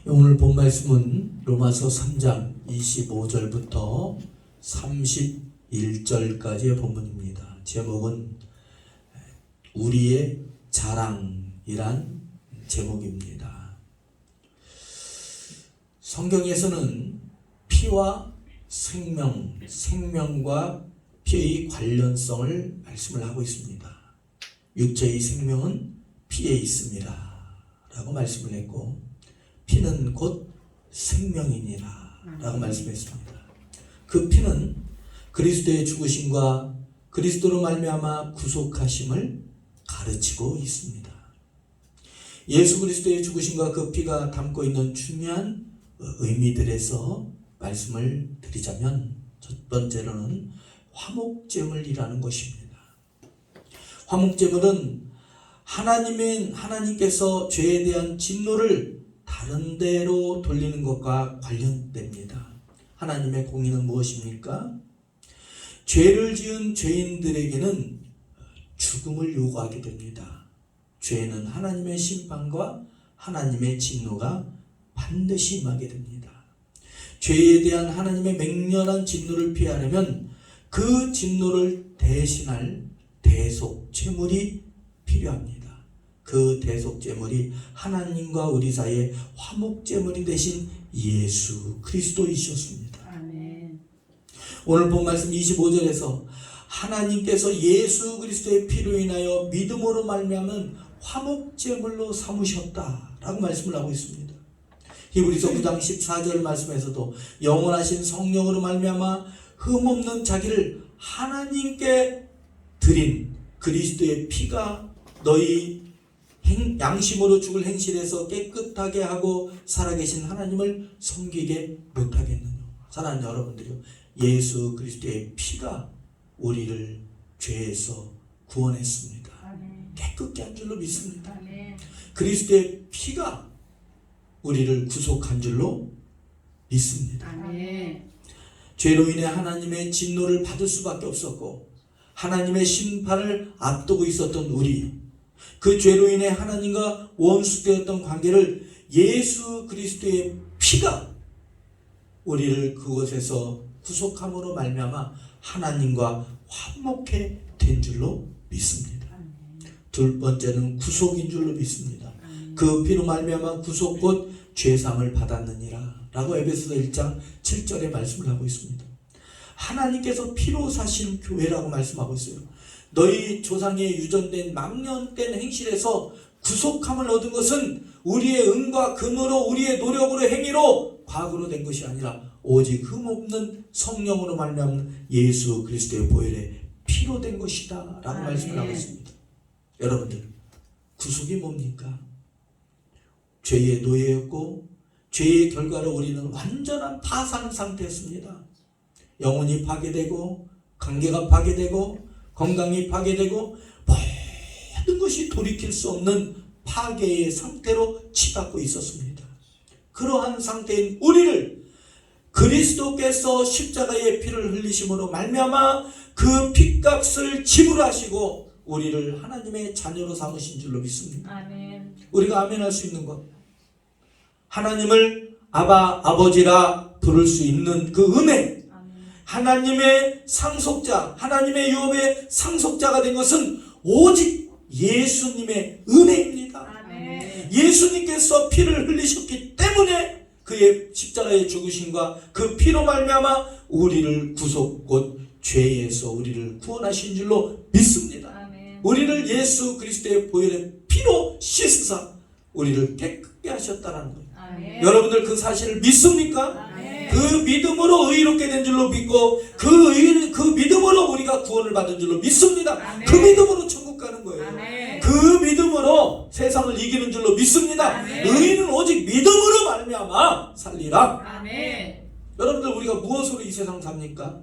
오늘 본 말씀은 로마서 3장 25절부터 31절까지의 본문입니다. 제목은 우리의 자랑이란 제목입니다. 성경에서는 피와 생명, 생명과 피의 관련성을 말씀을 하고 있습니다. 육체의 생명은 피에 있습니다 라고 말씀을 했고, 피는 곧 생명이니라 라고 말씀했습니다. 그 피는 그리스도의 죽으심과 그리스도로 말미암아 구속하심을 가르치고 있습니다. 예수 그리스도의 죽으심과 그 피가 담고 있는 중요한 의미들에서 말씀을 드리자면, 첫 번째로는 화목제물이라는 것입니다. 화목제물은 하나님께서 죄에 대한 진노를 다른 데로 돌리는 것과 관련됩니다. 하나님의 공의는 무엇입니까? 죄를 지은 죄인들에게는 죽음을 요구하게 됩니다. 죄는 하나님의 심판과 하나님의 진노가 반드시 임하게 됩니다. 죄에 대한 하나님의 맹렬한 진노를 피하려면 그 진노를 대신할 대속제물이 필요합니다. 그 대속제물이 하나님과 우리 사이의 화목제물이 되신 예수 그리스도이셨습니다. 아멘. 오늘 본 말씀 25절에서 하나님께서 예수 그리스도의 피로 인하여 믿음으로 말미암은 화목제물로 삼으셨다라고 말씀을 하고 있습니다. 히브리서 9장 14절 말씀에서도 영원하신 성령으로 말미암아 흠없는 자기를 하나님께 드린 그리스도의 피가 너희 양심으로 죽을 행실에서 깨끗하게 하고 살아계신 하나님을 섬기게 못하겠느냐. 사랑하는 여러분들이요, 예수 그리스도의 피가 우리를 죄에서 구원했습니다. 아멘. 깨끗게 한 줄로 믿습니다. 아멘. 그리스도의 피가 우리를 구속한 줄로 믿습니다. 아멘. 죄로 인해 하나님의 진노를 받을 수밖에 없었고 하나님의 심판을 앞두고 있었던 우리, 그 죄로 인해 하나님과 원수되었던 관계를 예수 그리스도의 피가 우리를 그곳에서 구속함으로 말미암아 하나님과 화목해 된 줄로 믿습니다. 두 번째는 구속인 줄로 믿습니다. 그 피로 말미암아 구속 곧 죄사함을 받았느니라 라고 에베소서 1장 7절에 말씀을 하고 있습니다. 하나님께서 피로 사신 교회라고 말씀하고 있어요. 너희 조상의 유전된 망령된 행실에서 구속함을 얻은 것은 우리의 은과 금으로 우리의 노력으로 행위로 과거로 된 것이 아니라 오직 흠없는 성령으로 말미암는 예수 그리스도의 보혈의 피로 된 것이다 라고 말씀을 하고 있습니다. 여러분들, 구속이 뭡니까? 죄의 노예였고 죄의 결과로 우리는 완전한 파산 상태였습니다. 영혼이 파괴되고 관계가 파괴되고 건강이 파괴되고 모든 것이 돌이킬 수 없는 파괴의 상태로 치닫고 있었습니다. 그러한 상태인 우리를 그리스도께서 십자가의 피를 흘리심으로 말미암아 그 핏값을 지불하시고 우리를 하나님의 자녀로 삼으신 줄로 믿습니다. 아멘. 우리가 아멘할 수 있는 것, 하나님을 아버지라 부를 수 있는 그 은혜, 하나님의 상속자, 하나님의 유업의 상속자가 된 것은 오직 예수님의 은혜입니다. 아멘. 예수님께서 피를 흘리셨기 때문에 그의 십자가의 죽으심과 그 피로 말미암아 우리를 구속 곧 죄에서 우리를 구원하신 줄로 믿습니다. 아멘. 우리를 예수 그리스도의 보혈의 피로 씻으사 우리를 깨끗게 하셨다는 거예요. 아멘. 여러분들 그 사실을 믿습니까? 아멘. 그 믿음으로 의롭게 된 줄로 믿고 그 믿음으로 우리가 구원을 받은 줄로 믿습니다. 아멘. 그 믿음으로 천국 가는 거예요. 아멘. 그 믿음으로 세상을 이기는 줄로 믿습니다. 아멘. 의인은 오직 믿음으로 말미암아 살리라. 아멘. 여러분들, 우리가 무엇으로 이 세상 삽니까?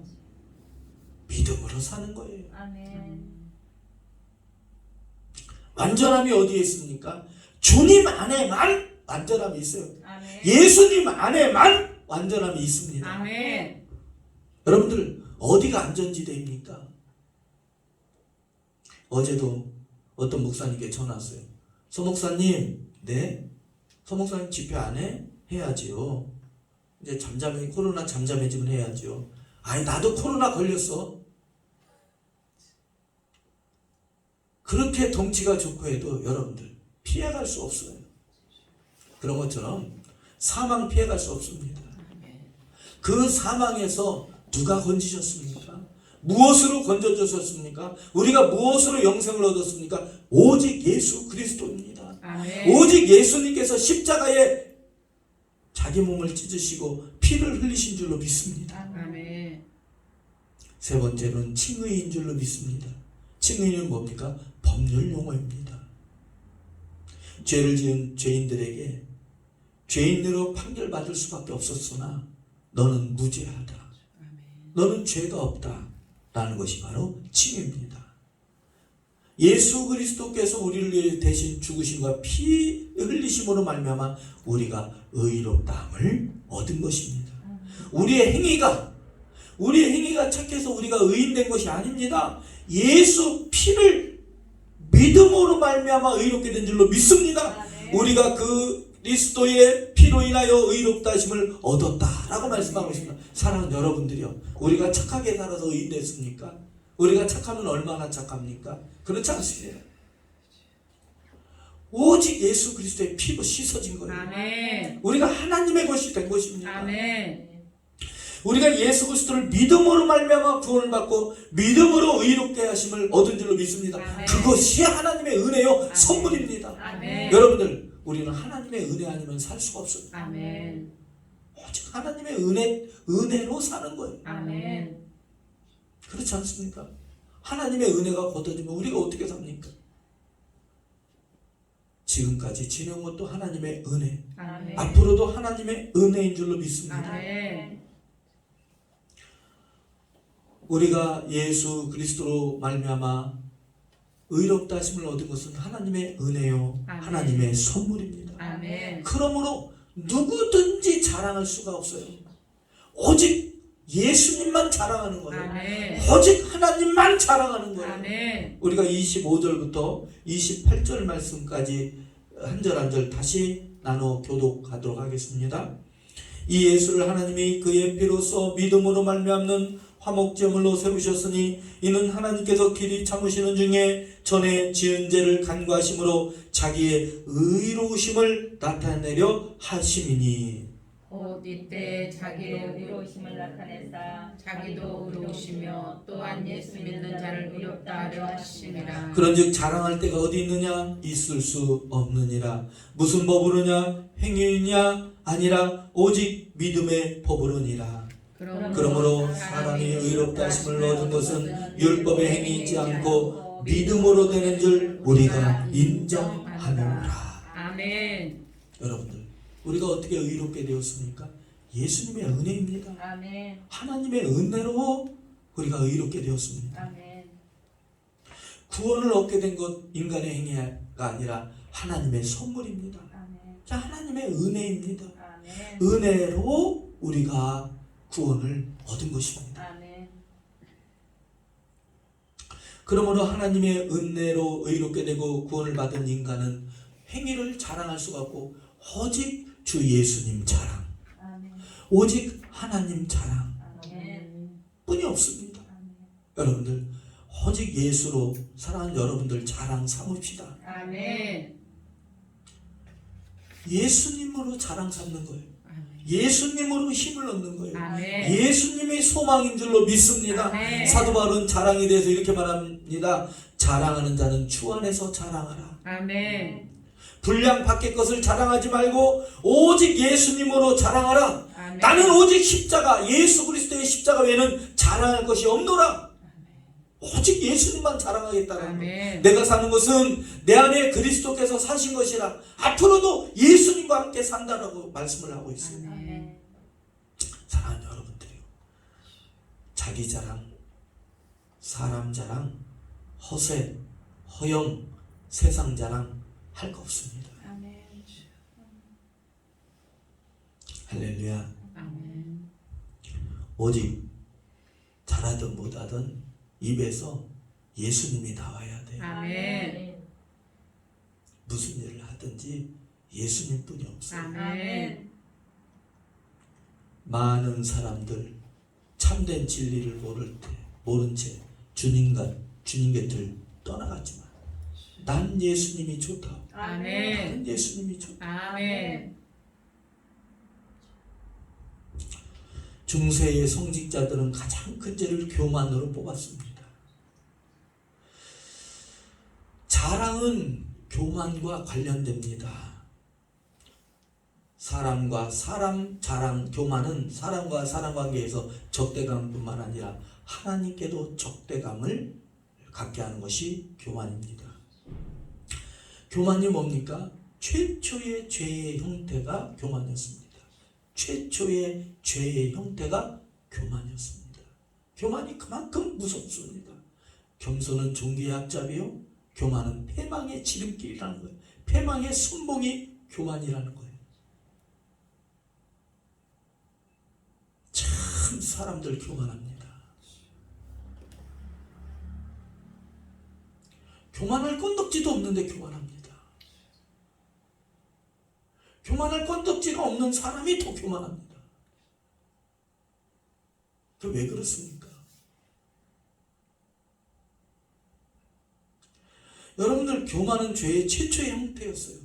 믿음으로 사는 거예요. 아멘. 완전함이 어디에 있습니까? 주님 안에만 완전함이 있어요. 아멘. 예수님 안에만 완전함이 있습니다. 아멘. 여러분들, 어디가 안전지대입니까? 어제도 어떤 목사님께 전화 왔어요. 서 목사님, 네? 서 목사님 집회 안 해? 해야지요. 이제 코로나 잠잠해지면 해야죠. 아니 나도 코로나 걸렸어. 그렇게 덩치가 좋고 해도 여러분들 피해갈 수 없어요. 그런 것처럼 사망 피해갈 수 없습니다. 그 사망에서 누가 건지셨습니까? 무엇으로 건져주셨습니까? 우리가 무엇으로 영생을 얻었습니까? 오직 예수 그리스도입니다. 아멘. 오직 예수님께서 십자가에 자기 몸을 찢으시고 피를 흘리신 줄로 믿습니다. 아멘. 세 번째로는 칭의인 줄로 믿습니다. 칭의는 뭡니까? 법률 용어입니다. 죄를 지은 죄인들에게 죄인으로 판결받을 수밖에 없었으나 너는 무죄하다. 너는 죄가 없다. 라는 것이 바로 칭의입니다. 예수 그리스도께서 우리를 위해 대신 죽으심과 피 흘리심으로 말미암아 우리가 의롭다함을 얻은 것입니다. 우리의 행위가 착해서 우리가 의인된 것이 아닙니다. 예수 피를 믿음으로 말미암아 의롭게 된 줄로 믿습니다. 우리가 그 그리스도의 피로 인하여 의롭다 하심을 얻었다라고 말씀하고 있습니다. 사랑하는 여러분들이요, 우리가 착하게 살아서 의인 됐습니까? 우리가 착하면 얼마나 착합니까? 그렇지 않습니다. 오직 예수 그리스도의 피로 씻어진 거예요. 아멘. 우리가 하나님의 것이 된 것입니다. 아멘. 우리가 예수 그리스도를 믿음으로 말미암아 구원을 받고 믿음으로 의롭게 하심을 얻은 줄로 믿습니다. 아멘. 그것이 하나님의 은혜요, 아멘. 선물입니다. 아멘. 여러분들, 우리는 하나님의 은혜 아니면 살 수가 없어요. 아멘. 오직 하나님의 은혜로 사는 거예요. 아멘. 그렇지 않습니까? 하나님의 은혜가 걷어지면 우리가 어떻게 삽니까? 지금까지 지내온 것도 하나님의 은혜, 아멘. 앞으로도 하나님의 은혜인 줄로 믿습니다. 아멘. 우리가 예수 그리스도로 말미암아 의롭다 하심을 얻은 것은 하나님의 은혜요, 아멘. 하나님의 선물입니다. 아멘. 그러므로 누구든지 자랑할 수가 없어요. 오직 예수님만 자랑하는 거예요. 아멘. 오직 하나님만 자랑하는 거예요. 아멘. 우리가 25절부터 28절 말씀까지 한 절 한 절 다시 나눠 교독하도록 하겠습니다. 이 예수를 하나님이 그의 피로써 믿음으로 말미암는 화목제물로 세우셨으니 이는 하나님께서 길이 참으시는 중에 전에 지은 죄를 간과하심으로 자기의 의로우심을 나타내려 하심이니. 곧 이때 자기의 의로우심을 나타내사 자기도 의로우시며 또한 예수 믿는 자를 의롭다 하려 하심이라. 그런즉 자랑할 때가 어디 있느냐? 있을 수 없느니라. 무슨 법으로냐? 행위냐? 아니라 오직 믿음의 법으로니라. 그러므로 사람이 의롭다 하심을 얻은 것은 율법의 행위이지 않고 믿음으로 되는 줄 우리가 인정하노라. 아멘. 여러분들, 우리가 어떻게 의롭게 되었습니까? 예수님의 은혜입니다. 아멘. 하나님의 은혜로 우리가 의롭게 되었습니다. 아멘. 구원을 얻게 된 것 인간의 행위가 아니라 하나님의 선물입니다. 아멘. 자, 하나님의 은혜입니다. 아멘. 은혜로 우리가 구원을 얻은 것입니다. 아멘. 그러므로 하나님의 은혜로 의롭게 되고 구원을 받은 인간은 행위를 자랑할 수가 없고 오직 주 예수님 자랑, 아멘. 오직 하나님 자랑 아멘. 뿐이 없습니다. 여러분들, 오직 예수로 사랑하는 여러분들 자랑 삼읍시다. 아멘. 예수님으로 자랑 삼는 거예요. 예수님으로 힘을 얻는 거예요. 아멘. 예수님이 소망인 줄로 믿습니다. 아멘. 사도 바울은 자랑에 대해서 이렇게 말합니다. 자랑하는 자는 주 안에서 자랑하라. 아멘. 분량 밖의 것을 자랑하지 말고 오직 예수님으로 자랑하라. 아멘. 나는 오직 십자가, 예수 그리스도의 십자가 외에는 자랑할 것이 없노라. 오직 예수님만 자랑하겠다는 아멘. 거예요. 내가 사는 것은 내 안에 그리스도께서 사신 것이라 앞으로도 예수님과 함께 산다라고 말씀을 하고 있어요. 아멘. 사랑하는 여러분들이요, 자기 자랑, 사람 자랑, 허세, 허영, 세상 자랑 할 거 없습니다. 아멘. 할렐루야. 아멘. 오직 잘하든 못하든 입에서 예수님이 나와야 돼요. 아멘. 무슨 일을 하든지 예수님뿐이 없어요. 아멘. 많은 사람들 참된 진리를 모른 채 주님 곁을 떠나갔지만 난 예수님이 좋다. 아멘. 난 예수님이 좋다. 아멘. 중세의 성직자들은 가장 큰 죄를 교만으로 뽑았습니다. 자랑은 교만과 관련됩니다. 사람과 사람 자랑, 교만은 사람과 사람 관계에서 적대감뿐만 아니라 하나님께도 적대감을 갖게 하는 것이 교만입니다. 교만이 뭡니까? 최초의 죄의 형태가 교만이었습니다. 최초의 죄의 형태가 교만이었습니다. 교만이 그만큼 무섭습니다. 겸손은 종기의 앞잡이요, 교만은 패망의 지름길이라는 거예요. 패망의 순봉이 교만이라는 거예요. 참 사람들 교만합니다. 교만할 건덕지도 없는데 교만합니다. 교만할 건덕지가 없는 사람이 더 교만합니다. 그 왜 그렇습니까? 여러분들, 교만은 죄의 최초의 형태였어요.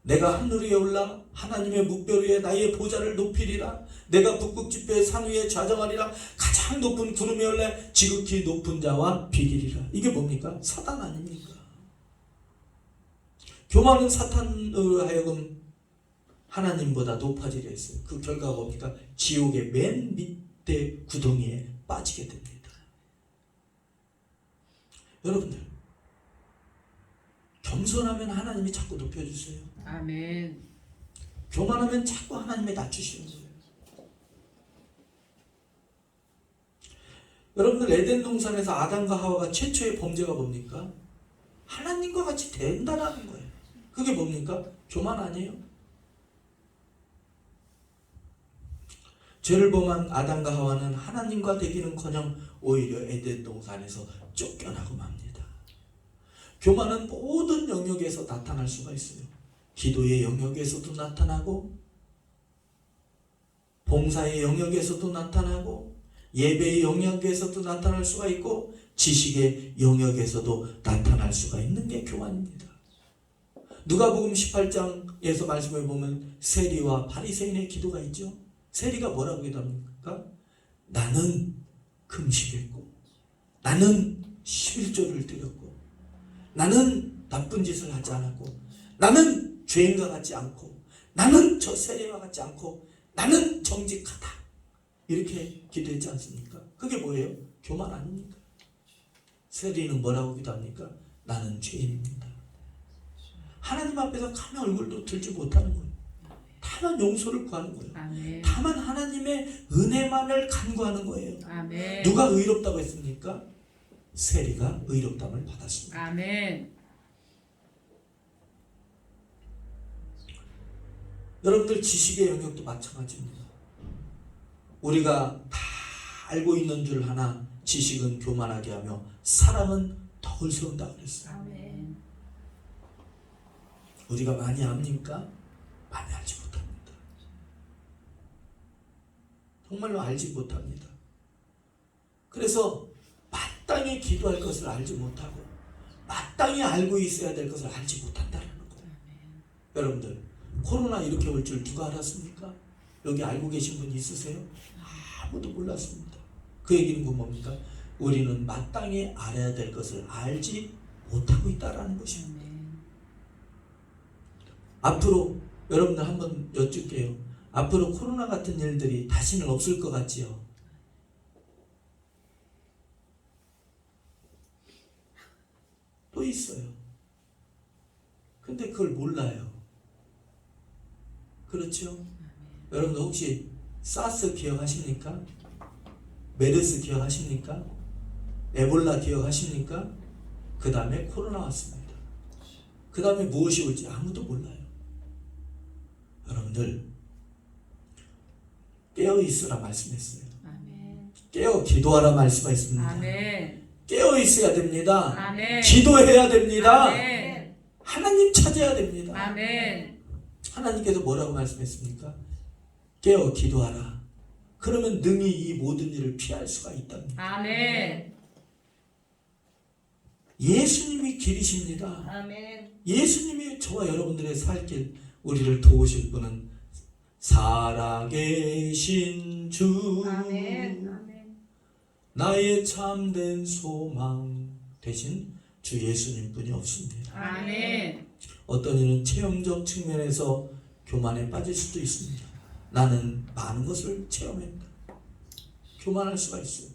내가 하늘 위에 올라 하나님의 묵별 위에 나의 보좌를 높이리라. 내가 북극 지폐의 산 위에 좌정하리라. 가장 높은 구름에 올라 지극히 높은 자와 비기리라. 이게 뭡니까? 사단 아닙니까? 교만은 사탄으로 하여금 하나님보다 높아지려 했어요. 그 결과가 뭡니까? 지옥의 맨 밑에 구덩이에 빠지게 됩니다. 여러분들, 겸손하면 하나님이 자꾸 높여주세요. 아멘. 교만하면 자꾸 하나님이 낮추시는 거예요. 여러분들, 에덴 동산에서 아담과 하와가 최초의 범죄가 뭡니까? 하나님과 같이 된다라는 거예요. 그게 뭡니까? 교만 아니에요? 죄를 범한 아담과 하와는 하나님과 되기는커녕 오히려 에덴 동산에서 쫓겨나고 맙니다. 교만은 모든 영역에서 나타날 수가 있어요. 기도의 영역에서도 나타나고, 봉사의 영역에서도 나타나고, 예배의 영역에서도 나타날 수가 있고, 지식의 영역에서도 나타날 수가 있는 게 교만입니다. 누가복음 18장에서 말씀해 보면 세리와 바리새인의 기도가 있죠. 세리가 뭐라고 기도합니까? 나는 금식했고, 나는 11조를 드렸고, 나는 나쁜 짓을 하지 않았고, 나는 죄인과 같지 않고, 나는 저 세리와 같지 않고, 나는 정직하다. 이렇게 기도했지 않습니까? 그게 뭐예요? 교만 아닙니까? 세리는 뭐라고 기도합니까? 나는 죄인입니다. 하나님 앞에서 가만 얼굴도 들지 못하는 거예요. 다만 용서를 구하는 거예요. 아멘. 다만 하나님의 은혜만을 간구하는 거예요. 아멘. 누가 의롭다고 했습니까? 세리가 의롭담을 받았습니다. 아멘. 여러분들, 지식의 영역도 마찬가지입니다. 우리가 다 알고 있는 줄 하나 지식은 교만하게 하며 사람은 덕을 세운다 그랬어요. 아멘. 우리가 많이 압니까? 많이 알지 못합니다. 정말로 알지 못합니다. 그래서 마땅히 기도할 것을 알지 못하고 마땅히 알고 있어야 될 것을 알지 못한다는 거예요. 여러분들, 코로나 이렇게 올 줄 누가 알았습니까? 여기 알고 계신 분 있으세요? 아무도 몰랐습니다. 그 얘기는 뭡니까? 우리는 마땅히 알아야 될 것을 알지 못하고 있다는 것입니다. 앞으로 여러분들 한번 여쭐게요. 앞으로 코로나 같은 일들이 다시는 없을 것 같지요? 또 있어요. 근데 그걸 몰라요. 그렇죠? 여러분들 혹시 사스 기억하십니까? 메르스 기억하십니까? 에볼라 기억하십니까? 그 다음에 코로나 왔습니다. 그 다음에 무엇이 올지 아무도 몰라요. 여러분들, 깨어 있으라 말씀했어요. 아멘. 깨어 기도하라 말씀했습니다. 아멘. 깨어 있어야 됩니다. 아멘. 기도해야 됩니다. 아멘. 하나님 찾아야 됩니다. 아멘. 하나님께서 뭐라고 말씀했습니까? 깨어 기도하라. 그러면 능히 이 모든 일을 피할 수가 있답니다. 아멘. 예수님이 길이십니다. 아멘. 예수님이 저와 여러분들의 살길 우리를 도우실 분은 살아계신 주 아멘. 아멘. 나의 참된 소망 대신 주 예수님 뿐이 없습니다. 아멘. 어떤 이는 체험적 측면에서 교만에 빠질 수도 있습니다. 나는 많은 것을 체험했다. 교만할 수가 있어요.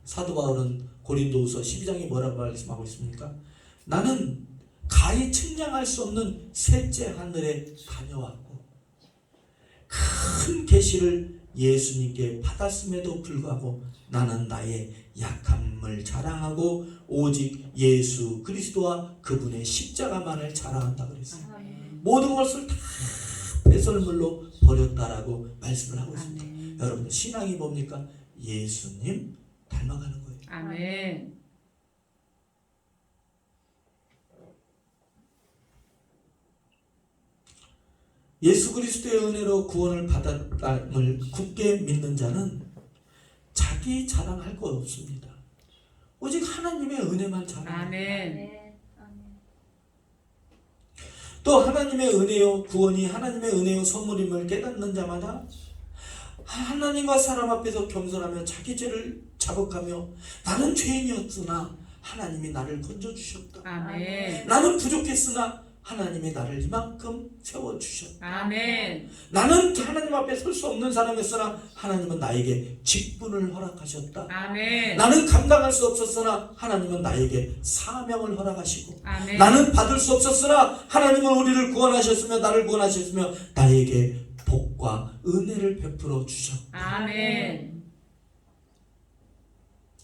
사도 바울은 고린도후서 12장에 뭐라고 말씀하고 있습니까? 나는 가히 측량할 수 없는 셋째 하늘에 다녀왔고 큰 계시를 예수님께 받았음에도 불구하고 나는 나의 약함을 자랑하고 오직 예수 그리스도와 그분의 십자가만을 자랑한다 그랬어요. 아멘. 모든 것을 다 배설물로 버렸다라고 말씀을 하고 있습니다. 아멘. 여러분 신앙이 뭡니까? 예수님 닮아가는 거예요. 아멘. 예수 그리스도의 은혜로 구원을 받았음을 굳게 믿는 자는 자기 자랑할 것 없습니다. 오직 하나님의 은혜만 자랑합니다. 아멘. 또 하나님의 은혜요 구원이 하나님의 은혜요 선물임을 깨닫는 자마다 하나님과 사람 앞에서 겸손하며 자기 죄를 자복하며 나는 죄인이었으나 하나님이 나를 건져주셨다. 아멘. 나는 부족했으나 하나님이 나를 이만큼 세워주셨다. 아멘. 나는 하나님 앞에 설 수 없는 사람이었으나 하나님은 나에게 직분을 허락하셨다. 아멘. 나는 감당할 수 없었으나 하나님은 나에게 사명을 허락하시고 아멘. 나는 받을 수 없었으나 하나님은 우리를 구원하셨으며 나를 구원하셨으며 나에게 복과 은혜를 베풀어 주셨다. 아멘.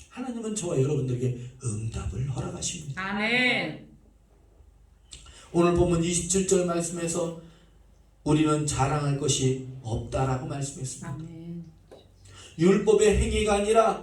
하나님은 저와 여러분들에게 응답을 허락하십니다. 아멘. 오늘 본문 27절 말씀에서 우리는 자랑할 것이 없다라고 말씀했습니다. 아멘. 율법의 행위가 아니라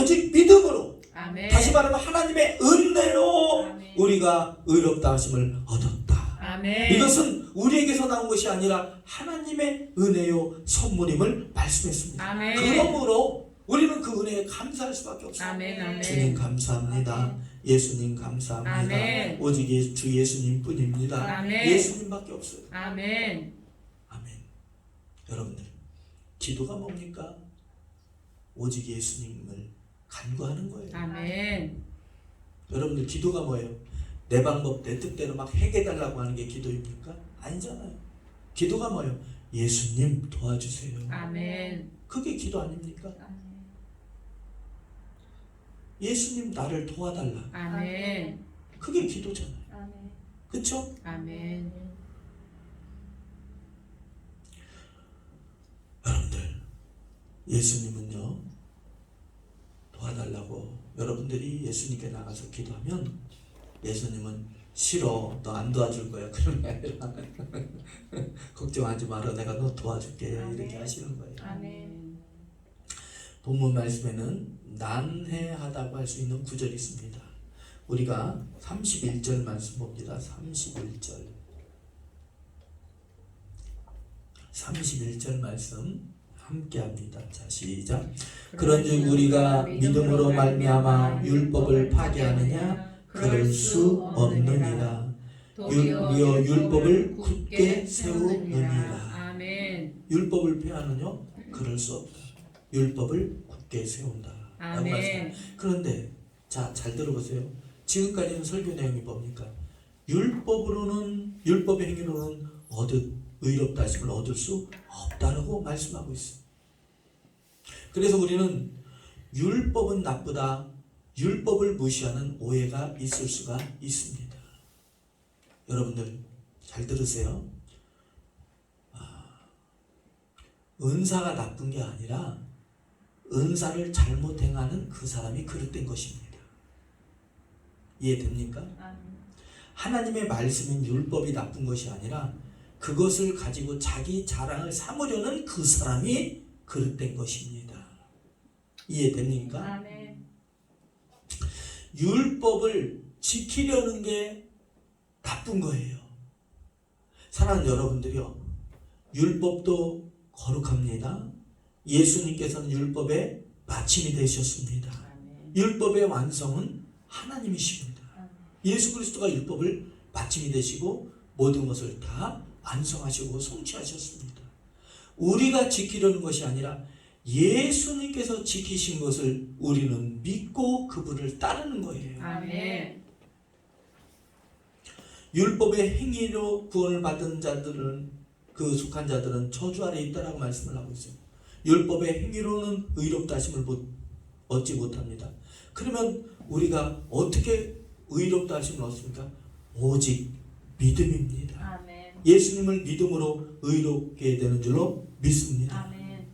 오직 믿음으로 아멘. 다시 말하면 하나님의 은혜로 아멘. 우리가 의롭다 하심을 얻었다. 아멘. 이것은 우리에게서 나온 것이 아니라 하나님의 은혜요 선물임을 말씀했습니다. 아멘. 그러므로 우리는 그 은혜에 감사할 수밖에 없습니다. 아멘. 아멘. 주님 감사합니다. 예수님 감사합니다. 아멘. 오직 주 예수님 뿐입니다. 아멘. 예수님밖에 없어요. 아멘. 아멘. 여러분들 기도가 뭡니까? 오직 예수님을 간구하는 거예요. 아멘. 여러분들 기도가 뭐예요? 내 방법 내 뜻대로 막 해결달라고 하는 게 기도입니까? 아니잖아요. 기도가 뭐예요? 예수님 도와주세요. 아멘. 그게 기도 아닙니까? 예수님 나를 도와달라. 아멘. 그게 기도잖아요. 그렇죠? 아멘. 여러분들 예수님은요 도와달라고 여러분들이 예수님께 나가서 기도하면 예수님은 싫어 너 안 도와줄 거야 그런 게 아니라 걱정하지 마라 내가 너 도와줄게 이렇게 하시는 거예요. 아멘. 본문 말씀에는 난해하다고 할 수 있는 구절이 있습니다. 우리가 31절 말씀 봅니다. 31절 말씀 함께 합니다. 자 시작. 그런즉 우리가 믿음으로 말미암아 율법을 파괴하느냐 그럴 수 없느니라. 도리어 율법을 굳게 세우느니라. 아멘. 율법을 폐하느냐 그럴 수 없다. 율법을 굳게 세운다. 아멘. 그런데 자 잘 들어보세요. 지금까지는 설교 내용이 뭡니까? 율법으로는 율법의 행위로는 의롭다 하심을 얻을 수 없다라고 말씀하고 있어요. 그래서 우리는 율법은 나쁘다, 율법을 무시하는 오해가 있을 수가 있습니다. 여러분들 잘 들으세요. 은사가 나쁜 게 아니라 은사를 잘못 행하는 그 사람이 그릇된 것입니다. 이해됩니까? 하나님의 말씀인 율법이 나쁜 것이 아니라 그것을 가지고 자기 자랑을 삼으려는 그 사람이 그릇된 것입니다. 이해됩니까? 아멘. 율법을 지키려는 게 나쁜 거예요. 사랑하는 여러분들이요, 율법도 거룩합니다. 예수님께서는 율법의 마침이 되셨습니다. 아멘. 율법의 완성은 하나님이십니다. 아멘. 예수 그리스도가 율법을 마침이 되시고 모든 것을 다 완성하시고 성취하셨습니다. 우리가 지키려는 것이 아니라 예수님께서 지키신 것을 우리는 믿고 그분을 따르는 거예요. 아멘. 율법의 행위로 구원을 받은 자들은, 그 속한 자들은 저주 아래 있다라고 말씀을 하고 있어요. 율법의 행위로는 의롭다 하심을 얻지 못합니다. 그러면 우리가 어떻게 의롭다 하심을 얻습니까? 오직 믿음입니다. 아멘. 예수님을 믿음으로 의롭게 되는 줄로 믿습니다. 아멘.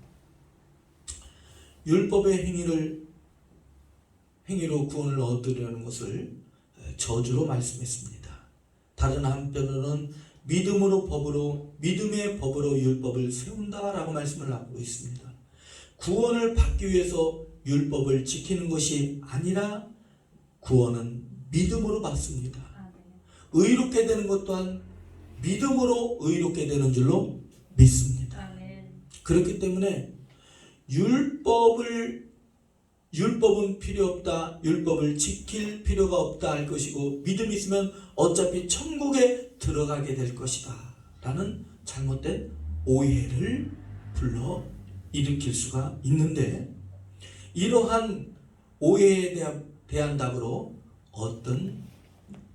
율법의 행위로 구원을 얻으려는 것을 저주로 말씀했습니다. 다른 한편으로는 믿음의 법으로 율법을 세운다라고 말씀을 하고 있습니다. 구원을 받기 위해서 율법을 지키는 것이 아니라 구원은 믿음으로 받습니다. 아멘. 의롭게 되는 것 또한 믿음으로 의롭게 되는 줄로 믿습니다. 아멘. 그렇기 때문에 율법은 필요 없다, 율법을 지킬 필요가 없다 할 것이고, 믿음이 있으면 어차피 천국에 들어가게 될 것이다 라는 잘못된 오해를 불러 일으킬 수가 있는데, 이러한 오해에 대한 답으로 어떤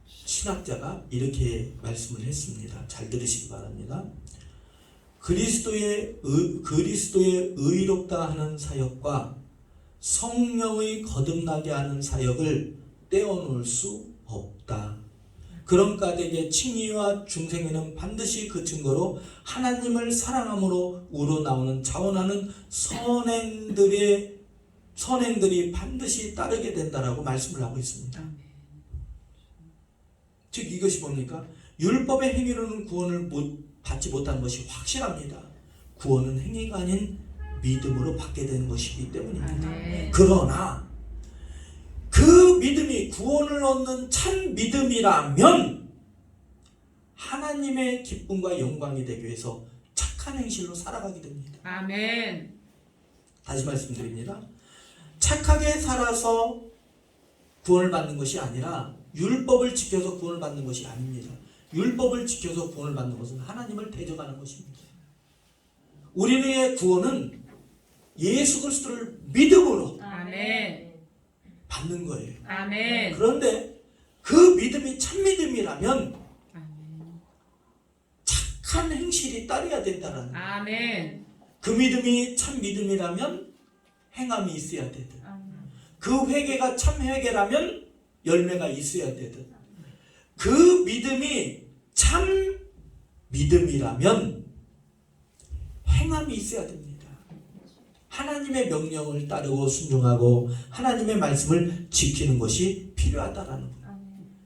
신학자가 이렇게 말씀을 했습니다. 잘 들으시기 바랍니다. 그리스도의 의롭다 하는 사역과 성령의 거듭나게 하는 사역을 떼어놓을 수 없다. 그런 까닭에 칭의와 중생에는 반드시 그 증거로 하나님을 사랑함으로 우러나오는 자원하는 선행들이 반드시 따르게 된다라고 말씀을 하고 있습니다. 아멘. 즉 이것이 뭡니까? 율법의 행위로는 구원을 받지 못하는 것이 확실합니다. 구원은 행위가 아닌 믿음으로 받게 되는 것이기 때문입니다. 아멘. 그러나 그 믿음이 구원을 얻는 참 믿음이라면 하나님의 기쁨과 영광이 되기 위해서 착한 행실로 살아가게 됩니다. 아멘. 다시 말씀드립니다. 착하게 살아서 구원을 받는 것이 아니라 율법을 지켜서 구원을 받는 것이 아닙니다. 율법을 지켜서 구원을 받는 것은 하나님을 대적하는 것입니다. 우리의 구원은 예수 그리스도를 믿음으로 아멘. 받는 거예요. 아멘. 그런데 그 믿음이 참 믿음이라면 아멘. 착한 행실이 따라야 된다는 거예요. 아멘. 그 믿음이 참 믿음이라면 행함이 있어야 되듯, 아멘. 그 회개가 참 회개라면 열매가 있어야 되듯, 그 믿음이 참 믿음이라면 행함이 있어야 됩니다. 하나님의 명령을 따르고 순종하고 하나님의 말씀을 지키는 것이 필요하다라는 거예요.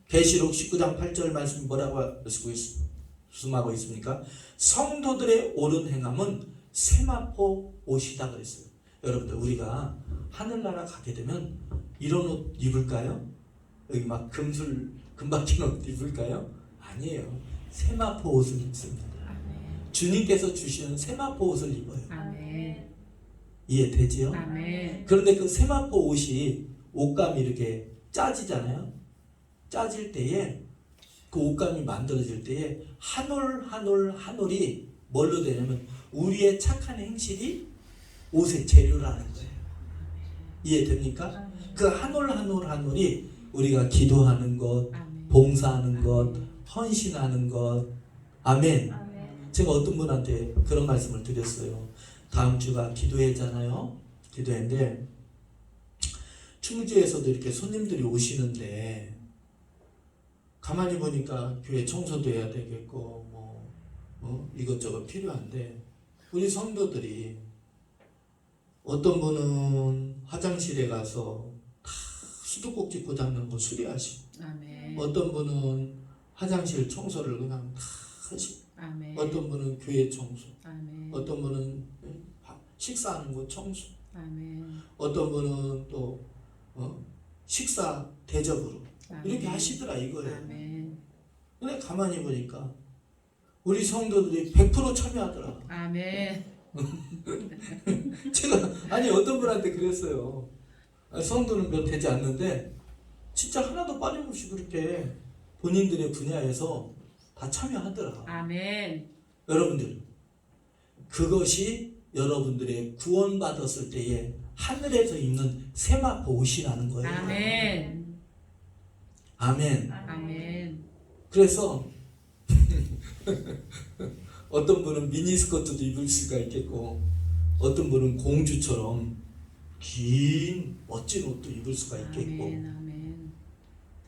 계시록 19장 8절 말씀이 뭐라고 말씀하고 있습니까? 성도들의 옳은 행함은 세마포 옷이다 그랬어요. 여러분들, 우리가 하늘나라 가게 되면 이런 옷 입을까요? 여기 막 금박힌 옷 입을까요? 아니에요. 세마포 옷을 입습니다. 주님께서 주시는 세마포 옷을 입어요. 아멘. 이해되지요? 아멘. 그런데 그 세마포 옷이 옷감이 이렇게 짜지잖아요. 짜질 때에 그 옷감이 만들어질 때에 한 올 한 올이 뭘로 되냐면 우리의 착한 행실이 옷의 재료라는 거예요. 이해됩니까? 그 한 올 한 올이 우리가 기도하는 것, 아멘. 봉사하는 것, 헌신하는 것. 아멘. 아멘. 제가 어떤 분한테 그런 말씀을 드렸어요. 다음 주가 기도회잖아요. 기도회인데 충주에서도 이렇게 손님들이 오시는데 가만히 보니까 교회 청소도 해야 되겠고 이것저것 필요한데 우리 성도들이 어떤 분은 화장실에 가서 다 수도꼭지 고장난 거 수리하시고, 아멘. 어떤 분은 화장실 청소를 그냥 다 하시고, 아멘. 어떤 분은 교회 청소, 아멘. 어떤 분은 식사하는 거 청소, 아멘. 어떤 분은 또 식사 대접으로 이렇게 하시더라 이거예요. 아멘. 근데 가만히 보니까 우리 성도들이 100% 참여하더라. 아멘. 제가 아니 어떤 분한테 그랬어요. 성도는 몇 되지 않는데 진짜 하나도 빠짐없이 그렇게 본인들의 분야에서 다 참여하더라. 아멘. 여러분들 그것이 여러분들의 구원받았을 때에 하늘에서 입는 세마포 옷이라는 거예요. 아멘. 아멘. 아멘. 그래서 어떤 분은 미니스커트도 입을 수가 있겠고 어떤 분은 공주처럼 긴 멋진 옷도 입을 수가 있겠고. 아멘. 아멘.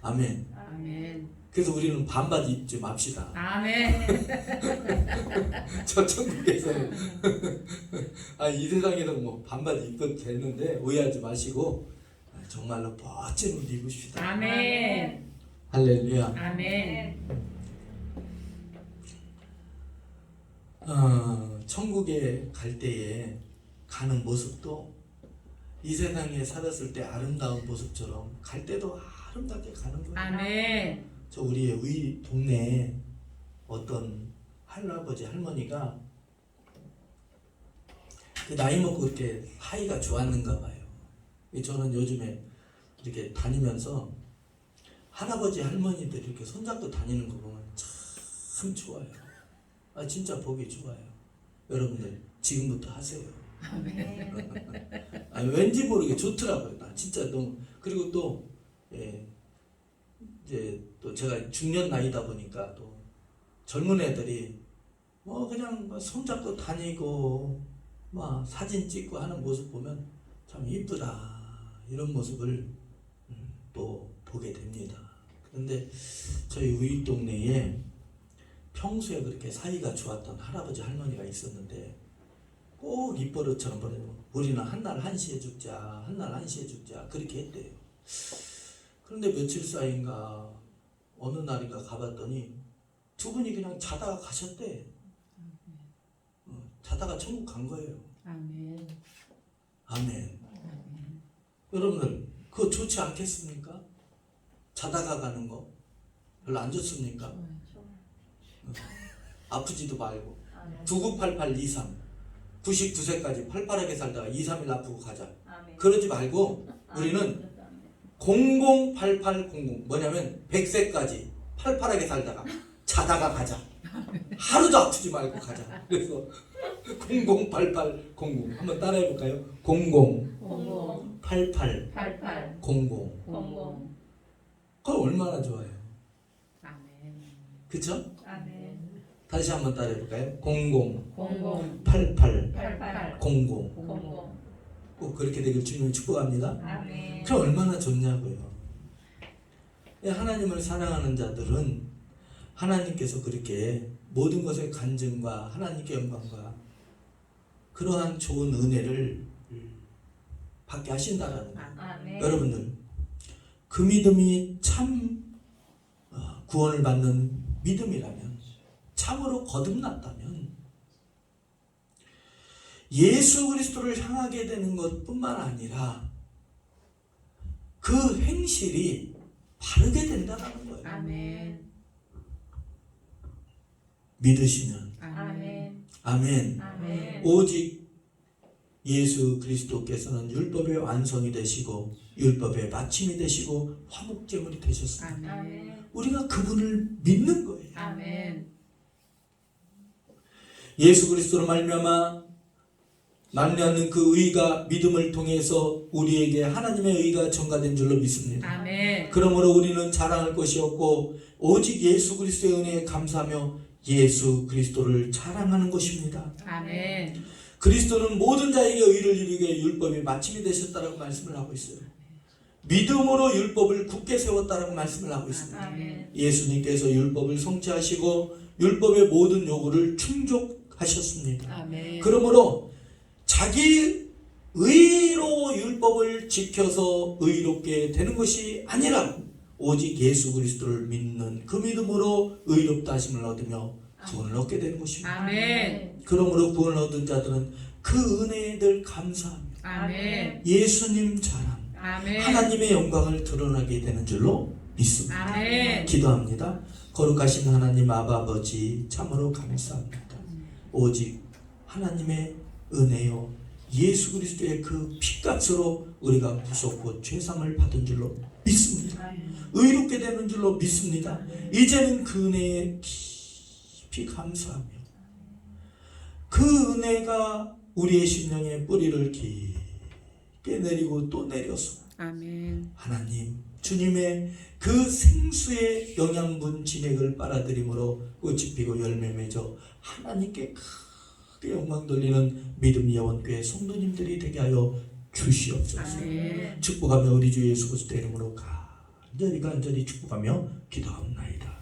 아멘. 아멘. 그래서 우리는 반바지 입지 맙시다. 아멘. 저 천국에서는 이 세상에서 뭐 반바지 입어도 되는데 오해하지 마시고 정말로 멋진 옷 입으십시다. 아멘. 할렐루야. 아멘. 천국에 갈 때에 가는 모습도 이 세상에 살았을 때 아름다운 모습처럼 갈 때도 아름답게 가는 거예요. 아멘. 저 우리 동네에 어떤 할아버지 할머니가 그 나이 먹고 그렇게 사이가 좋았는가 봐요. 저는 요즘에 이렇게 다니면서 할아버지 할머니들 이렇게 손잡고 다니는 거 보면 참 좋아요. 진짜 보기 좋아요. 여러분들 지금부터 하세요. 왠지 모르게 좋더라고요. 나 진짜 너무. 그리고 또 이제 또 제가 중년 나이다 보니까 또 젊은 애들이 뭐 그냥 손잡고 다니고 막 사진 찍고 하는 모습 보면 참 이쁘다 이런 모습을 또 보게 됩니다. 그런데 저희 우리 동네에 평소에 그렇게 사이가 좋았던 할아버지 할머니가 있었는데 꼭 입버릇처럼 버리고 우리는 한날 한시에 죽자 한날 한시에 죽자 그렇게 했대요. 그런데 며칠 사이인가 어느 날인가 가봤더니 두 분이 그냥 자다가 가셨대. 자다가 천국 간 거예요. 아멘. 아멘. 여러분들 그거 좋지 않겠습니까? 자다가 가는 거 별로 안 좋습니까? 아프지도 말고 998823 99세까지 팔팔하게 살다가 2-3일 아프고 가자. 그러지 말고 우리는 008800 뭐냐면 100세까지 팔팔하게 살다가 자다가 가자. 하루도 아프지 말고 가자. 그래서 008800 한번 따라해 볼까요? 008800 그거 얼마나 좋아요. 아멘. 그쵸? 아멘. 다시 한번 따라해 볼까요? 00 88 00 00 꼭 그렇게 되길 주님을 축복합니다. 아멘. 그럼 얼마나 좋냐고요. 하나님을 사랑하는 자들은 하나님께서 그렇게 모든 것의 간증과 하나님께 영광과 그러한 좋은 은혜를 받게 하신다라는 거예요. 아멘. 여러분들 그 믿음이 참 구원을 받는 믿음이라면 참으로 거듭났다면 예수 그리스도를 향하게 되는 것뿐만 아니라 그 행실이 바르게 된다는 거예요. 아멘. 믿으시면 아멘. 아멘. 아멘. 오직 예수 그리스도께서는 율법의 완성이 되시고 율법의 마침이 되시고 화목제물이 되셨습니다. 아멘. 우리가 그분을 믿는 거예요. 아멘. 예수 그리스도로 말미암아 말리 않는 그 의가 믿음을 통해서 우리에게 하나님의 의가 전가된 줄로 믿습니다. 아멘. 그러므로 우리는 자랑할 것이 없고 오직 예수 그리스도의 은혜에 감사하며 예수 그리스도를 자랑하는 것입니다. 아멘. 그리스도는 모든 자에게 의를 이루게 율법이 마침이 되셨다라고 말씀을 하고 있어요. 믿음으로 율법을 굳게 세웠다라고 말씀을 하고 있습니다. 아멘. 예수님께서 율법을 성취하시고 율법의 모든 요구를 충족하셨습니다. 아멘. 그러므로 자기 의로 율법을 지켜서 의롭게 되는 것이 아니라 오직 예수 그리스도를 믿는 그 믿음으로 의롭다 하심을 얻으며 구원을 얻게 되는 것입니다. 아멘. 그러므로 구원을 얻은 자들은 그 은혜에 늘 감사합니다. 아멘. 예수님 자랑, 아멘. 하나님의 영광을 드러나게 되는 줄로 믿습니다. 아멘. 기도합니다. 거룩하신 하나님 아버지 참으로 감사합니다. 오직 하나님의 은혜요 예수 그리스도의 그 피값으로 우리가 구속고 죄상을 받은 줄로 믿습니다. 의롭게 되는 줄로 믿습니다. 이제는 그 은혜에 깊이 감사하며 그 은혜가 우리의 심령에 뿌리를 깊게 내리고 또 내려서 아멘. 하나님 주님의 그 생수의 영양분 진액을 빨아들임으로 꽃이 피고 열매 맺어 하나님께 크게 영광 돌리는 믿음 예원교회 성도님들이 되게 하여 주시옵소서. 아멘. 축복하며 우리 주 예수 그리스도 이름으로 간절히 축복하며 기도하옵나이다.